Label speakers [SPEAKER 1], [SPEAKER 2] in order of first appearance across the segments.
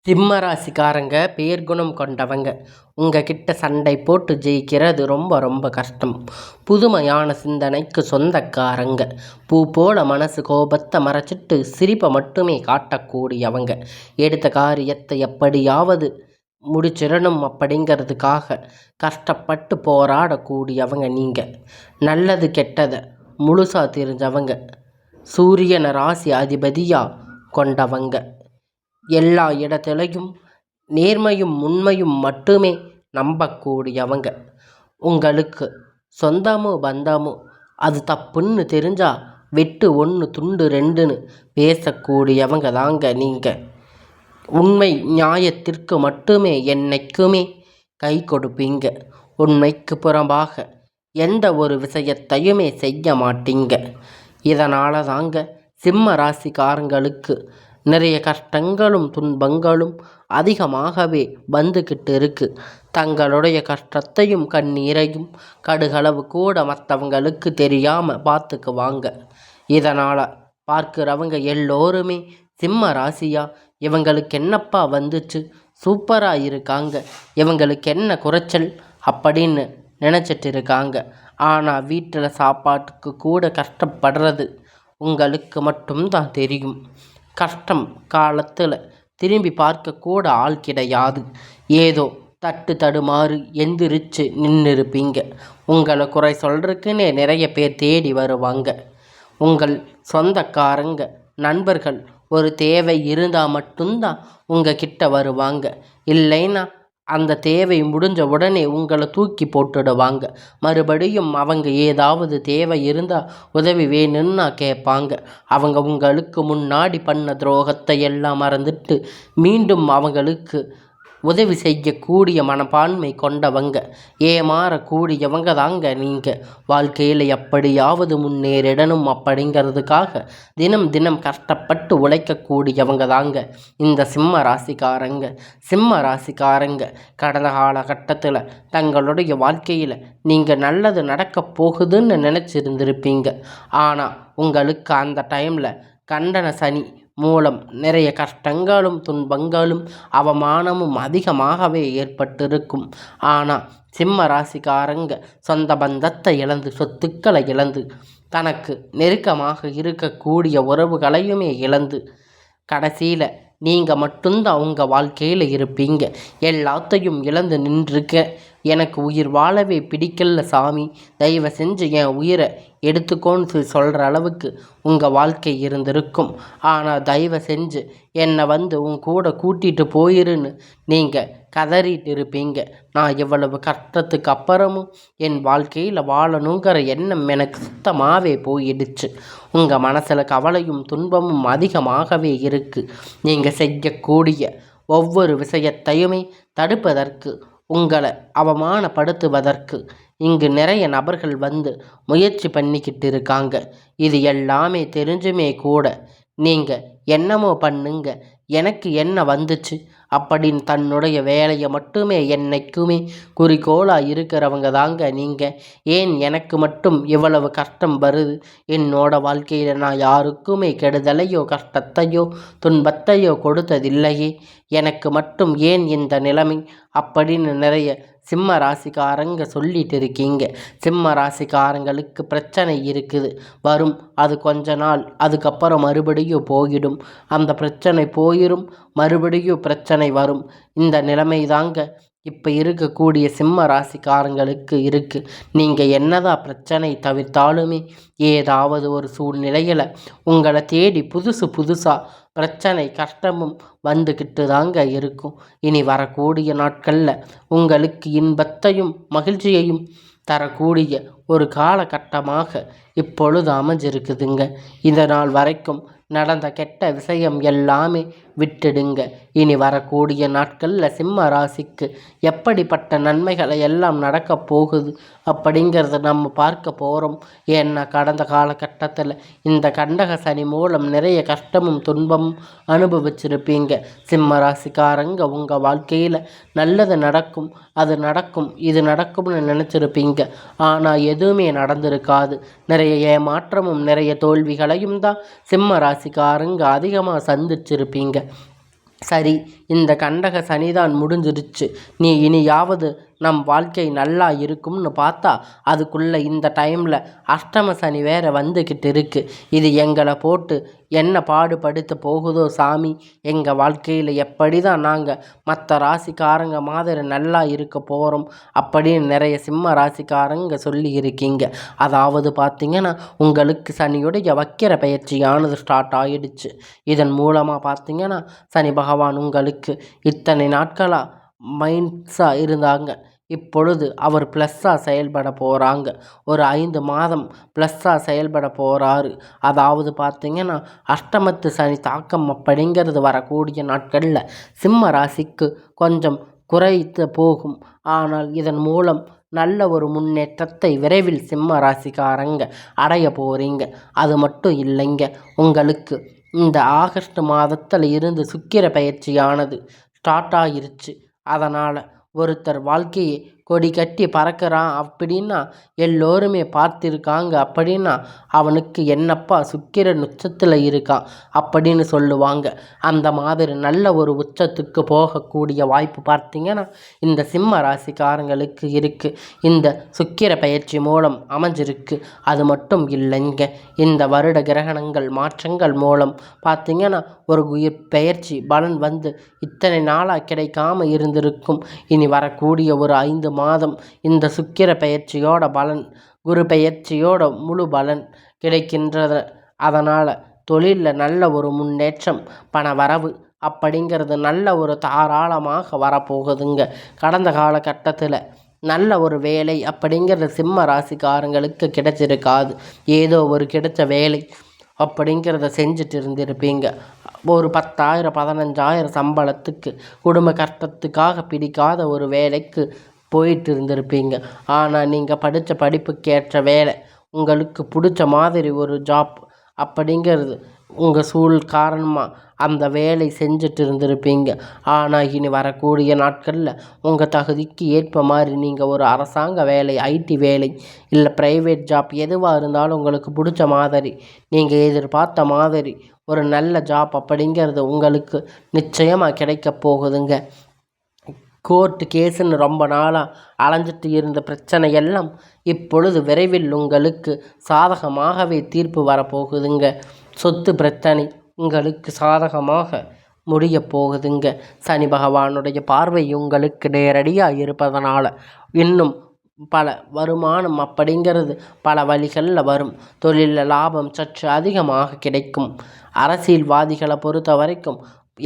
[SPEAKER 1] சிம்ம ராசிக்காரங்க பேர்குணம் கொண்டவங்க. உங்ககிட்ட சண்டை போட்டு ஜெயிக்கிறது ரொம்ப ரொம்ப கஷ்டம். புதுமையான சிந்தனைக்கு சொந்தக்காரங்க. பூ போல மனசு கோபத்தை மறைச்சிட்டு சிரிப்பை மட்டுமே காட்டக்கூடியவங்க. எடுத்த காரியத்தை எப்படியாவது முடிச்சிடணும் அப்படிங்கிறதுக்காக கஷ்டப்பட்டு போராடக்கூடியவங்க நீங்கள். நல்லது கெட்டதை முழுசாக தெரிஞ்சவங்க. சூரியனை ராசி அதிபதியாக கொண்டவங்க. எல்லா இடத்துலையும் நேர்மையும் உண்மையும் மட்டுமே நம்பக்கூடியவங்க. உங்களுக்கு சொந்தமோ பந்தமோ அது தப்புன்னு தெரிஞ்சா வெட்டு ஒன்று துண்டு ரெண்டுன்னு பேசக்கூடியவங்க தாங்க நீங்கள். உண்மை நியாயத்திற்கு மட்டுமே என்னைக்குமே கை கொடுப்பீங்க. உண்மைக்கு புறம்பாக எந்த ஒரு விஷயத்தையுமே செய்ய மாட்டீங்க. இதனால தாங்க சிம்ம ராசிக்காரங்களுக்கு நிறைய கஷ்டங்களும் துன்பங்களும் அதிகமாகவே வந்துக்கிட்டு இருக்கு. தங்களுடைய கஷ்டத்தையும் கண்ணீரையும் கடுகளவு கூட மற்றவங்களுக்கு தெரியாமல் பார்த்துக்குவாங்க. இதனால் பார்க்குறவங்க எல்லோருமே சிம்ம ராசியா இவங்களுக்கு என்னப்பா வந்துச்சு, சூப்பராக இருக்காங்க, இவங்களுக்கு என்ன குறைச்சல் அப்படின்னு நினச்சிட்டு இருக்காங்க. ஆனால் வீட்டில் சாப்பாட்டுக்கு கூட கஷ்டப்படுறது உங்களுக்கு மட்டும்தான் தெரியும். கஷ்டம் காலத்தில் திரும்பி பார்க்கக்கூட ஆள் கிடையாது. ஏதோ தட்டு தடுமாறு எந்திரிச்சு நின்றுருப்பீங்க. உங்களை குறை சொல்கிறதுக்குன்னே நிறைய பேர் தேடி வருவாங்க. உங்கள் சொந்தக்காரங்க நண்பர்கள் ஒரு தேவை இருந்தால் மட்டும்தான் உங்கள் கிட்ட வருவாங்க. இல்லைன்னா அந்த தேவை முடிஞ்ச உடனே உங்களை தூக்கி போட்டுடுவாங்க. மறுபடியும் அவங்க ஏதாவது தேவை இருந்தால் உதவி வேணும்னா கேட்பாங்க. அவங்க உங்களுக்கு முன்னாடி பண்ண துரோகத்தை எல்லாம் மறந்துட்டு மீண்டும் அவங்களுக்கு உதவி செய்யக்கூடிய மனப்பான்மை கொண்டவங்க. ஏமாறக்கூடியவங்க தாங்க நீங்கள். வாழ்க்கையில் எப்படியாவது முன்னேறிடணும் அப்படிங்கிறதுக்காக தினம் தினம் கஷ்டப்பட்டு உழைக்கக்கூடியவங்க தாங்க இந்த சிம்ம ராசிக்காரங்க. சிம்ம ராசிக்காரங்க கடந்த காலகட்டத்தில் தங்களுடைய வாழ்க்கையில் நீங்கள் நல்லது நடக்க போகுதுன்னு நினச்சிருந்துருப்பீங்க. ஆனால் உங்களுக்கு அந்த டைமில் கண்டன சனி மூலம் நிறைய கஷ்டங்களும் துன்பங்களும் அவமானமும் அதிகமாகவே ஏற்பட்டிருக்கும். ஆனால் சிம்ம ராசிக்காரங்க சொந்த பந்தத்தை இழந்து சொத்துக்களை இழந்து தனக்கு நெருக்கமாக இருக்கக்கூடிய உறவுகளையுமே இழந்து கடைசியில் நீங்கள் மட்டும்தான் உங்கள் வாழ்க்கையில் இருப்பீங்க. எல்லாத்தையும் இழந்து நின்றுருக்க எனக்கு உயிர் வாழவே பிடிக்கல சாமி, தயவு செஞ்சு என் உயிரை எடுத்துக்கோன்னு சொல்கிற அளவுக்கு உங்கள் வாழ்க்கை இருந்திருக்கும். ஆனால் தயவு செஞ்சு என்னை உன் கூட கூட்டிகிட்டு போயிருன்னு நீங்கள் கதறிட்டு இருப்பீங்க. நான் இவ்வளவு கஷ்டத்துக்கு அப்புறமும் என் வாழ்க்கையில் வாழணுங்கிற எண்ணம் எனக்கு சுத்தமாகவே போயிடுச்சு. உங்கள் மனசில் கவலையும் துன்பமும் அதிகமாகவே இருக்குது. நீங்கள் செய்யக்கூடிய ஒவ்வொரு விஷயத்தையுமே தடுப்பதற்கு, உங்களை அவமானப்படுத்துவதற்கு இங்கு நிறைய நபர்கள் முயற்சி பண்ணிக்கிட்டு இருக்காங்க. இது எல்லாமே தெரிஞ்சுமே கூட நீங்கள் என்னமோ பண்ணுங்க, எனக்கு என்ன வந்துச்சு அப்படின்னு தன்னுடைய வேலையை மட்டுமே என்னைக்குமே குறிக்கோளாக இருக்கிறவங்க தாங்க நீங்கள். ஏன் எனக்கு மட்டும் இவ்வளவு கஷ்டம் வருது, என்னோட வாழ்க்கையில் நான் யாருக்குமே கெடுதலையோ கஷ்டத்தையோ துன்பத்தையோ கொடுத்ததில்லையே, எனக்கு மட்டும் ஏன் இந்த நிலைமை அப்படின்னு நிறைய சிம்ம ராசிக்காரங்க சொல்லிட்டு இருக்கீங்க. சிம்ம ராசிக்காரங்களுக்கு பிரச்சனை இருக்குது, வரும், அது கொஞ்ச நாள், அதுக்கப்புறம் மறுபடியும் போயிடும். அந்த பிரச்சனை போயிடும், மறுபடியும் பிரச்சனை வரும். இந்த நிலைமை தாங்க இப்போ இருக்கக்கூடிய சிம்ம ராசிக்காரங்களுக்கு இருக்குது. நீங்கள் என்னதான் பிரச்சனை தவிர்த்தாலுமே ஏதாவது ஒரு சூழ்நிலையில் உங்களை தேடி புதுசாக பிரச்சனை கஷ்டமும் வந்துக்கிட்டு தாங்க இருக்கும். இனி வரக்கூடிய நாட்களில் உங்களுக்கு இன்பத்தையும் மகிழ்ச்சியையும் தரக்கூடிய ஒரு காலகட்டமாக இப்பொழுது அமைஞ்சிருக்குதுங்க. இந்த நாள் வரைக்கும் நடந்த கெட்ட விஷயம் எல்லாமே விட்டுடுங்க. இனி வரக்கூடிய நாட்களில் சிம்ம ராசிக்கு எப்படிப்பட்ட நன்மைகளை எல்லாம் நடக்க போகுது அப்படிங்கிறத நம்ம பார்க்க போகிறோம். ஏன்னா கடந்த காலகட்டத்தில் இந்த கண்டக சனி மூலம் நிறைய கஷ்டமும் துன்பமும் அனுபவிச்சிருப்பீங்க. சிம்ம ராசிக்காரங்க உங்கள் வாழ்க்கையில் நல்லது நடக்கும், அது நடக்கும், இது நடக்கும்னு நினச்சிருப்பீங்க. ஆனால் எதுவுமே நடந்திருக்காது. நிறைய ஏமாற்றமும் நிறைய தோல்விகளையும் தான் சிம்ம ராசிக்காரங்க அதிகமாக சந்திச்சிருப்பீங்க. சரி, இந்த கண்டக சனிதான் முடிஞ்சிருச்சு. நீ இனியாவது நம் வாழ்க்கை நல்லா இருக்கும்னு பார்த்தா அதுக்குள்ள இந்த டைமில் அஷ்டம சனி வேற வந்துக்கிட்டு இருக்கு. இது எங்களை போட்டு என்ன பாடுபடுத்த போகுதோ சாமி. எங்கள் வாழ்க்கையில் எப்படி தான் நாங்கள் மற்ற ராசிக்காரங்க மாதிரி நல்லா இருக்க போகிறோம் அப்படின்னு நிறைய சிம்ம ராசிக்காரங்க சொல்லி இருக்கீங்க. அதாவது பார்த்தீங்கன்னா உங்களுக்கு சனியுடைய வக்கிர பயிற்சியானது ஸ்டார்ட் ஆகிடுச்சு. இதன் மூலமாக பார்த்தீங்கன்னா சனி பகவான் உங்களுக்கு இத்தனை நாட்களாக மைண்ட்ஸாக இருந்தாங்க. இப்பொழுது அவர் ப்ளஸ்ஸாக செயல்பட போகிறாங்க. ஒரு 5 மாதம் ப்ளஸ்ஸாக செயல்பட போகிறாரு. அதாவது பார்த்திங்கன்னா அஷ்டமத்து சனி தாக்கம் அப்படிங்கிறது வரக்கூடிய நாட்களில் சிம்ம ராசிக்கு கொஞ்சம் குறைத்து போகும். ஆனால் இதன் மூலம் நல்ல ஒரு முன்னேற்றத்தை விரைவில் சிம்ம ராசிக்காரங்க அடைய போகிறீங்க. அது மட்டும் இல்லைங்க, உங்களுக்கு இந்த ஆகஸ்ட் மாதத்தில் இருந்து சுக்கிர பயிற்சியானது ஸ்டார்ட் ஆகிருச்சு. அதனால் ஒருத்தர் வாழ்க்கையை கொடி கட்டி பறக்கிறான் அப்படின்னா எல்லோருமே பார்த்திருக்காங்க. அப்படின்னா அவனுக்கு என்னப்பா சுக்கிரன் உச்சத்தில் இருக்கான் அப்படின்னு சொல்லுவாங்க. அந்த மாதிரி நல்ல ஒரு உச்சத்துக்கு போகக்கூடிய வாய்ப்பு பார்த்திங்கன்னா இந்த சிம்ம ராசிக்காரங்களுக்கு இருக்குது. இந்த சுக்கிர பயிற்சி மூலம் அமைஞ்சிருக்கு. அது மட்டும் இல்லைங்க, இந்த வருட கிரகணங்கள் மாற்றங்கள் மூலம் பார்த்திங்கன்னா ஒரு உயிர் பெயர்ச்சி பலன் வந்து இத்தனை நாளாக கிடைக்காம இருந்திருக்கும். இனி வரக்கூடிய ஒரு 5 மாதம் இந்த சுக்கிர பெயர்ச்சியோட பலன், குரு பெயர்ச்சியோட முழு பலன் கிடைக்கின்றது. அதனால் தொழிலில் நல்ல ஒரு முன்னேற்றம், பண வரவு அப்படிங்கிறது நல்ல ஒரு தாராளமாக வரப்போகுதுங்க. கடந்த காலகட்டத்தில் நல்ல ஒரு வேலை அப்படிங்கிறது சிம்ம ராசிக்காரங்களுக்கு கிடைச்சிருக்காது. ஏதோ ஒரு கிடைச்ச வேலை அப்படிங்கிறத செஞ்சுட்டு இருந்திருப்பீங்க. ஒரு 10,000 15,000 சம்பளத்துக்கு குடும்ப கஷ்டத்துக்காக பிடிக்காத ஒரு வேலைக்கு போயிட்டு இருந்திருப்பீங்க. ஆனால் நீங்கள் படித்த படிப்புக்கேற்ற வேலை, உங்களுக்கு பிடிச்ச மாதிரி ஒரு ஜாப் அப்படிங்கிறது உங்கள் சூழல் காரணமாக அந்த வேலை செஞ்சுட்டு இருந்திருப்பீங்க. ஆனால் இனி வரக்கூடிய நாட்களில் உங்கள் தகுதிக்கு ஏற்ப மாதிரி நீங்கள் ஒரு அரசாங்க வேலை, ஐடி வேலை இல்லை ப்ரைவேட் ஜாப் எதுவாக இருந்தாலும் உங்களுக்கு பிடிச்ச மாதிரி நீங்கள் எதிர்பார்த்த மாதிரி ஒரு நல்ல ஜாப் அப்படிங்கிறது உங்களுக்கு நிச்சயமாக கிடைக்க போகுதுங்க. கோர்ட்டு கேஸுன்னு ரொம்ப நாளாக அலைஞ்சிட்டு இருந்த பிரச்சனை எல்லாம் இப்பொழுது விரைவில் உங்களுக்கு சாதகமாகவே தீர்ப்பு வரப்போகுதுங்க. சொத்து பிரச்சனை உங்களுக்கு சாதகமாக முடிய போகுதுங்க. சனி பகவானுடைய பார்வை உங்களுக்கு நேரடியாக இருப்பதனால இன்னும் பல வருமானம் அப்படிங்கிறது பல வழிகளில் வரும். தொழிலில் லாபம் சற்று அதிகமாக கிடைக்கும். அரசியல்வாதிகளை பொறுத்த வரைக்கும்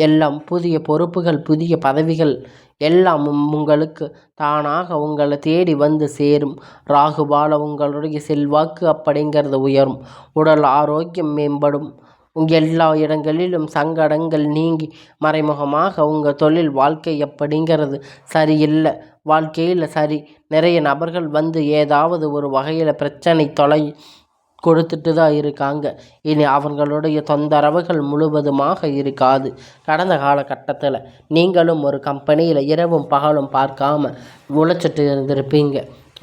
[SPEAKER 1] எல்லாம் புதிய பொறுப்புகள், புதிய பதவிகள் எல்லாம் உங்களுக்கு தானாக உங்களை தேடி வந்து சேரும். ராகுபால உங்களுடைய செல்வாக்கு அப்படிங்கிறது உயரும். உடல் ஆரோக்கியம் மேம்படும். எல்லா இடங்களிலும் சங்கடங்கள் நீங்கி மறைமுகமாக உங்கள் தொழில் வாழ்க்கை அப்படிங்கிறது சரியில்லை, வாழ்க்கையில் சரி, நிறைய நபர்கள் வந்து ஏதாவது ஒரு வகையில் பிரச்சனை தொலை கொடுத்துட்டு தான் இருக்காங்க. இனி அவங்களுடைய தொந்தரவுகள் முழுவதுமாக இருக்காது. கடந்த காலகட்டத்தில் நீங்களும் ஒரு கம்பெனியில் இரவும் பகலும் பார்க்காம உழைச்சிட்டு இருந்திருப்பீங்க.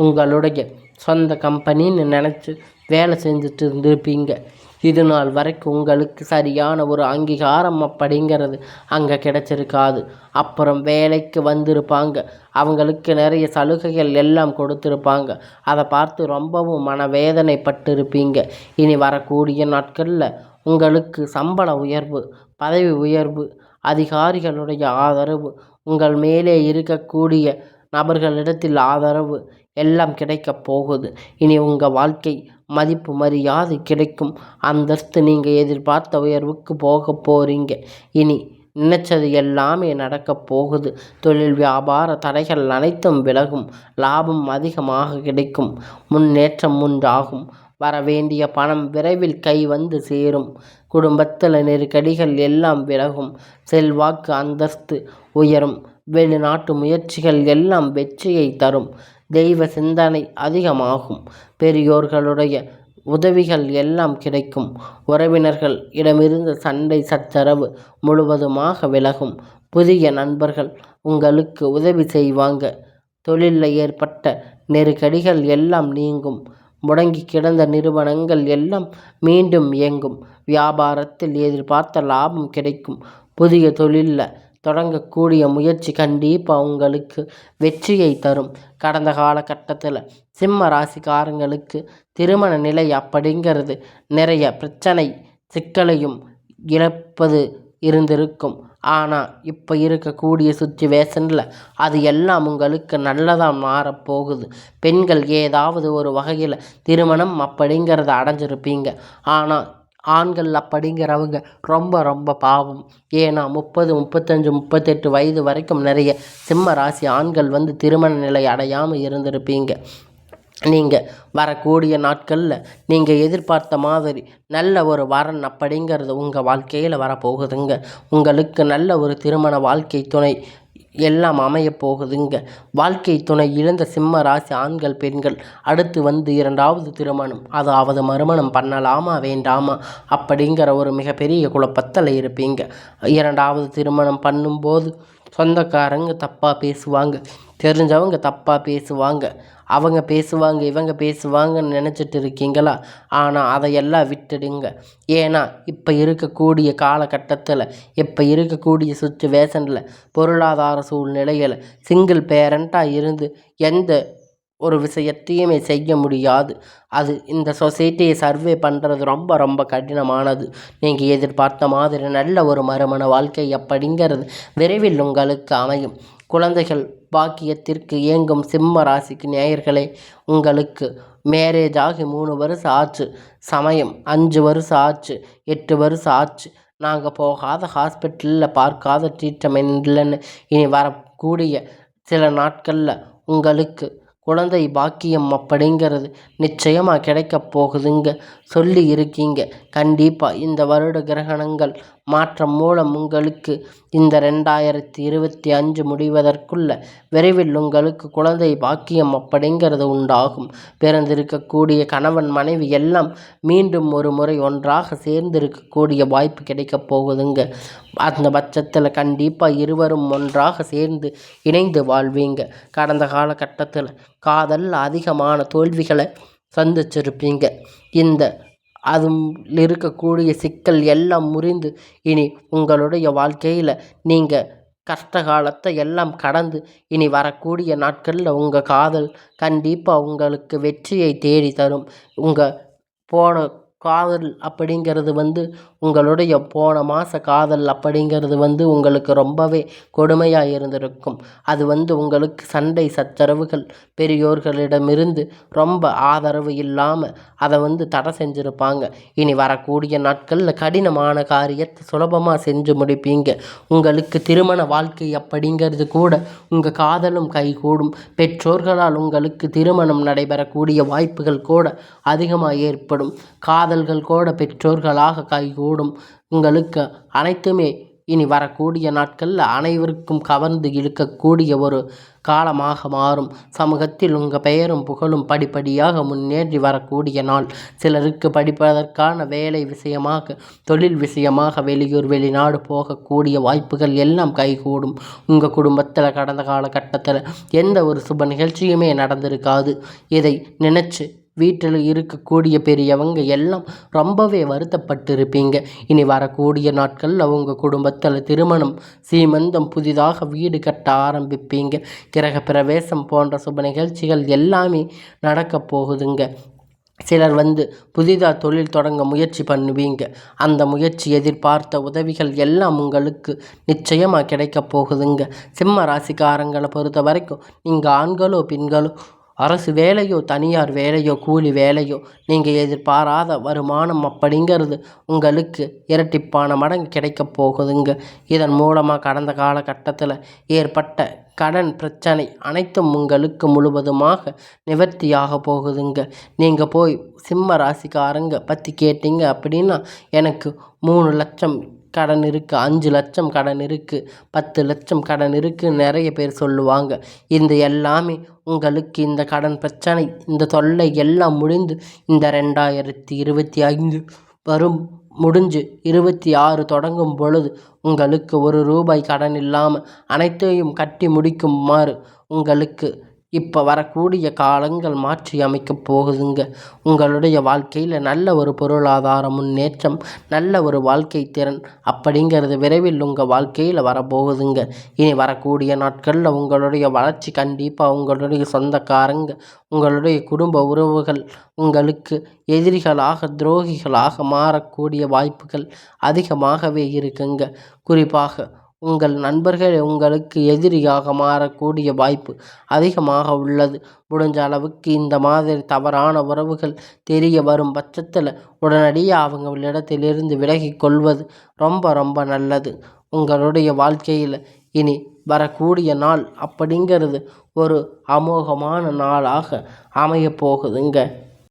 [SPEAKER 1] உங்களுடைய சொந்த கம்பெனின்னு நினச்சி வேலை செஞ்சுட்டு இருந்திருப்பீங்க. இது நாள் வரைக்கும் உங்களுக்கு சரியான ஒரு அங்கீகாரம் அப்படிங்கிறது அங்கே கிடச்சிருக்காது. அப்புறம் வேலைக்கு வந்திருப்பாங்க, அவங்களுக்கு நிறைய சலுகைகள் எல்லாம் கொடுத்துருப்பாங்க. அதை பார்த்து ரொம்பவும் மனவேதனைப்பட்டிருப்பீங்க. இனி வரக்கூடிய நாட்களில் உங்களுக்கு சம்பள உயர்வு, பதவி உயர்வு, அதிகாரிகளுடைய ஆதரவு, உங்கள் மேலே இருக்கக்கூடிய நபர்களிடத்தில் ஆதரவு எல்லாம் கிடைக்கப் போகுது. இனி உங்கள் வாழ்க்கை மதிப்பு மரியாதை கிடைக்கும். அந்தஸ்து நீங்கள் எதிர்பார்த்த உயர்வுக்கு போக போகிறீங்க. இனி நினைச்சது எல்லாமே நடக்கப் போகுது. தொழில் வியாபார தடைகள் அனைத்தும் விலகும். லாபம் அதிகமாக கிடைக்கும். முன்னேற்றம் உண்டாகும். வரவேண்டிய பணம் விரைவில் கை வந்து சேரும். குடும்பத்தில் நெருக்கடிகள் எல்லாம் விலகும். செல்வாக்கு அந்தஸ்து உயரும். வெளிநாட்டு முயற்சிகள் எல்லாம் வெற்றியை தரும். தெய்வ சிந்தனை அதிகமாகும். பெரியோர்களுடைய உதவிகள் எல்லாம் கிடைக்கும். உறவினர்கள் இடமிருந்து சண்டை சச்சரவு முழுவதுமாக விலகும். புதிய நண்பர்கள் உங்களுக்கு உதவி செய்வாங்க. தொழிலில் ஏற்பட்ட நெருக்கடிகள் எல்லாம் நீங்கும். முடங்கி கிடந்த நிறுவனங்கள் எல்லாம் மீண்டும் இயங்கும். வியாபாரத்தில் எதிர்பார்த்த லாபம் கிடைக்கும். புதிய தொழிலில் தொடங்கக்கூடிய முயற்சி கண்டிப்பாக உங்களுக்கு வெற்றியை தரும். கடந்த காலகட்டத்தில் சிம்ம ராசிக்காரங்களுக்கு திருமண நிலை அப்படிங்கிறது நிறைய பிரச்சனை சிக்கலையும் இழப்பது இருந்திருக்கும். ஆனால் இப்போ இருக்கக்கூடிய சுச்சுவேஷனில் அது எல்லாம் உங்களுக்கு நல்லதாக மாறப்போகுது. பெண்கள் ஏதாவது ஒரு வகையில் திருமணம் அப்படிங்கிறத அடைஞ்சிருப்பீங்க. ஆனால் ஆண்கள் அப்படிங்கிறவங்க ரொம்ப ரொம்ப பாவம். ஏன்னா 30, 35, 38 வயது வரைக்கும் நிறைய சிம்ம ராசி ஆண்கள் திருமண நிலை அடையாமல் இருந்திருப்பீங்க. நீங்கள் வரக்கூடிய நாட்களில் நீங்கள் எதிர்பார்த்த மாதிரி நல்ல ஒரு வரன் அப்படிங்கிறது உங்கள் வாழ்க்கையில் வரப்போகுதுங்க. உங்களுக்கு நல்ல ஒரு திருமண வாழ்க்கை துணை எல்லாம் அமையப் போகுதுங்க. வாழ்க்கை துணை இழந்த சிம்ம ராசி ஆண்கள் பெண்கள் அடுத்து இரண்டாவது திருமணம், அதாவது மறுமணம் பண்ணலாமா வேண்டாமா அப்படிங்கிற ஒரு மிகப்பெரிய குழப்பத்தில் இருப்பீங்க. இரண்டாவது திருமணம் பண்ணும்போது சொந்தக்காரங்க தப்பாக பேசுவாங்க, தெரிஞ்சவங்க தப்பாக பேசுவாங்க, அவங்க பேசுவாங்க இவங்க பேசுவாங்கன்னு நினச்சிட்டு இருக்கீங்களா? ஆனால் அதையெல்லாம் விட்டுடுங்க. ஏன்னா இப்போ இருக்கக்கூடிய காலகட்டத்தில் இப்போ இருக்கக்கூடிய சுச்சுவேஷனில் பொருளாதார சூழ்நிலையில் சிங்கிள் பேரண்ட்டாக இருந்து எந்த ஒரு விஷயத்தையுமே செய்ய முடியாது. அது இந்த சொசைட்டியை சர்வே பண்ணுறது ரொம்ப ரொம்ப கடினமானது. நீங்கள் எதிர்பார்த்த மாதிரி நல்ல ஒரு மறுமண வாழ்க்கை அப்படிங்கிறது விரைவில் உங்களுக்கு அமையும். குழந்தைகள் பாக்கியத்திற்கு ஏங்கும் சிம்ம ராசிக்கு நேயர்களே, உங்களுக்கு மேரேஜ் ஆகி 3 வருஷம் ஆச்சு, சமயம் 5 வருஷம் ஆச்சு, 8 வருஷம் ஆச்சு, நாங்கள் போகாத ஹாஸ்பிட்டலில் பார்க்காத ட்ரீட்மெண்ட் இல்லைன்னு இனி வரக்கூடிய சில நாட்களில் உங்களுக்கு குழந்தை பாக்கியம் அப்படிங்கிறது நிச்சயமாக கிடைக்கப் போகுதுங்க. சொல்லி இருக்கீங்க. கண்டிப்பாக இந்த வருட கிரகணங்கள் மாற்றம் மூலம் உங்களுக்கு இந்த 2025 முடிவதற்குள்ள விரைவில் உங்களுக்கு குழந்தை பாக்கியம் அப்படிங்கிறது உண்டாகும். பிறந்திருக்கக்கூடிய கணவன் மனைவி எல்லாம் மீண்டும் ஒரு முறை ஒன்றாக சேர்ந்திருக்கக்கூடிய வாய்ப்பு கிடைக்கப் போகுதுங்க. அந்த பட்சத்தில் கண்டிப்பாக இருவரும் ஒன்றாக சேர்ந்து இணைந்து வாழ்வீங்க. கடந்த காலகட்டத்தில் காதலில் அதிகமான தோல்விகளை சந்திச்சிருப்பீங்க. இந்த அதில் இருக்கக்கூடிய சிக்கல் எல்லாம் முறிந்து இனி உங்களுடைய வாழ்க்கையில் நீங்கள் கஷ்ட காலத்தை எல்லாம் கடந்து இனி வரக்கூடிய நாட்களில் உங்கள் காதல் கண்டிப்பாக உங்களுக்கு வெற்றியை தேடி தரும். உங்கள் போன காதல் அப்படிங்கிறது உங்களுடைய போன மாத காதல் அப்படிங்கிறது உங்களுக்கு ரொம்பவே கொடுமையாக இருந்திருக்கும். அது உங்களுக்கு சண்டை சச்சரவுகள் பெரியோர்களிடமிருந்து ரொம்ப ஆதரவு இல்லாமல் அதை தடை செஞ்சுருப்பாங்க. இனி வரக்கூடிய நாட்களில் கடினமான காரியத்தை சுலபமாக செஞ்சு முடிப்பீங்க. உங்களுக்கு திருமண வாழ்க்கை அப்படிங்கிறது கூட உங்கள் காதலும் கைகூடும். பெற்றோர்களால் உங்களுக்கு திருமணம் நடைபெறக்கூடிய வாய்ப்புகள் கூட அதிகமாக ஏற்படும். காதல்கள் கூட பெற்றோர்களாக கைகூடும். உங்களுக்கு அனைத்துமே இனி வரக்கூடிய நாட்களில் அனைவருக்கும் கவர்ந்து இழுக்கக்கூடிய ஒரு காலமாக மாறும். சமூகத்தில் உங்கள் பெயரும் புகழும் படிப்படியாக முன்னேறி வரக்கூடிய நாள். சிலருக்கு படிப்பதற்கான வேலை விஷயமாக தொழில் விஷயமாக வெளியூர் வெளிநாடு போகக்கூடிய வாய்ப்புகள் எல்லாம் கைகூடும். உங்கள் குடும்பத்தில் கடந்த காலகட்டத்தில் எந்த ஒரு சுப நிகழ்ச்சியுமே நடந்திருக்காது. இதை நினச்சி வீட்டில் இருக்கக்கூடிய பெரியவங்க எல்லாம் ரொம்பவே வருத்தப்பட்டிருப்பீங்க. இனி வரக்கூடிய நாட்களில் உங்கள் குடும்பத்தில் திருமணம் சீமந்தம் புதிதாக வீடு கட்ட ஆரம்பிப்பீங்க. கிரக பிரவேசம் போன்ற சுப நிகழ்ச்சிகள் எல்லாமே நடக்கப் போகுதுங்க. சிலர் புதிதாக தொழில் தொடங்க முயற்சி பண்ணுவீங்க. அந்த முயற்சி எதிர்பார்த்த உதவிகள் எல்லாம் உங்களுக்கு நிச்சயமாக கிடைக்கப் போகுதுங்க. சிம்ம ராசிக்காரங்களை பொறுத்த வரைக்கும் நீங்கள் ஆண்களோ பெண்களோ அரசு வேலையோ தனியார் வேலையோ கூலி வேலையோ நீங்கள் எதிர்பாராத வருமானம் அப்படிங்கிறது உங்களுக்கு இரட்டிப்பான மடங்கு கிடைக்கப் போகுதுங்க. இதன் மூலமாக கடந்த காலகட்டத்தில் ஏற்பட்ட கடன் பிரச்சனை அனைத்தும் உங்களுக்கு முழுவதுமாக நிவர்த்தியாக போகுதுங்க. நீங்கள் போய் சிம்ம ராசிக்காரங்க பற்றி கேட்டீங்க அப்படின்னா எனக்கு 3 லட்சம் கடன் இருக்குது, 5 லட்சம் கடன் இருக்குது, 10 லட்சம் கடன் இருக்குன்னு நிறைய பேர் சொல்லுவாங்க. இந்த எல்லாமே உங்களுக்கு இந்த கடன் பிரச்சனை இந்த தொல்லை எல்லாம் முடிந்து இந்த 2025 வரும் முடிஞ்சு 26 தொடங்கும் பொழுது உங்களுக்கு 1 ரூபாய் கடன் இல்லாமல் அனைத்தையும் கட்டி முடிக்குமாறு உங்களுக்கு இப்போ வரக்கூடிய காலங்கள் மாற்றி அமைக்கப் போகுதுங்க. உங்களுடைய வாழ்க்கையில் நல்ல ஒரு பொருளாதார முன்னேற்றம், நல்ல ஒரு வாழ்க்கை திறன் அப்படிங்கிறது விரைவில் உங்கள் வாழ்க்கையில் வரப்போகுதுங்க. இனி வரக்கூடிய நாட்களில் உங்களுடைய வளர்ச்சி கண்டிப்பாக உங்களுடைய சொந்தக்காரங்க, உங்களுடைய குடும்ப உறவுகள் உங்களுக்கு எதிரிகளாக, துரோகிகளாக மாறக்கூடிய வாய்ப்புகள் அதிகமாகவே இருக்குங்க. குறிப்பாக உங்கள் நண்பர்கள் உங்களுக்கு எதிரியாக மாறக்கூடிய வாய்ப்பு அதிகமாக உள்ளது. முடிஞ்ச அளவுக்கு இந்த மாதிரி தவறான உறவுகள் தெரிய வரும் பட்சத்தில் உடனடியாக அவங்களிடத்திலிருந்து விலகிக் கொள்வது ரொம்ப ரொம்ப நல்லது. உங்களுடைய வாழ்க்கையில் இனி வரக்கூடிய நாள் அப்படிங்கிறது ஒரு அமோகமான நாளாக அமையப் போகுதுங்க.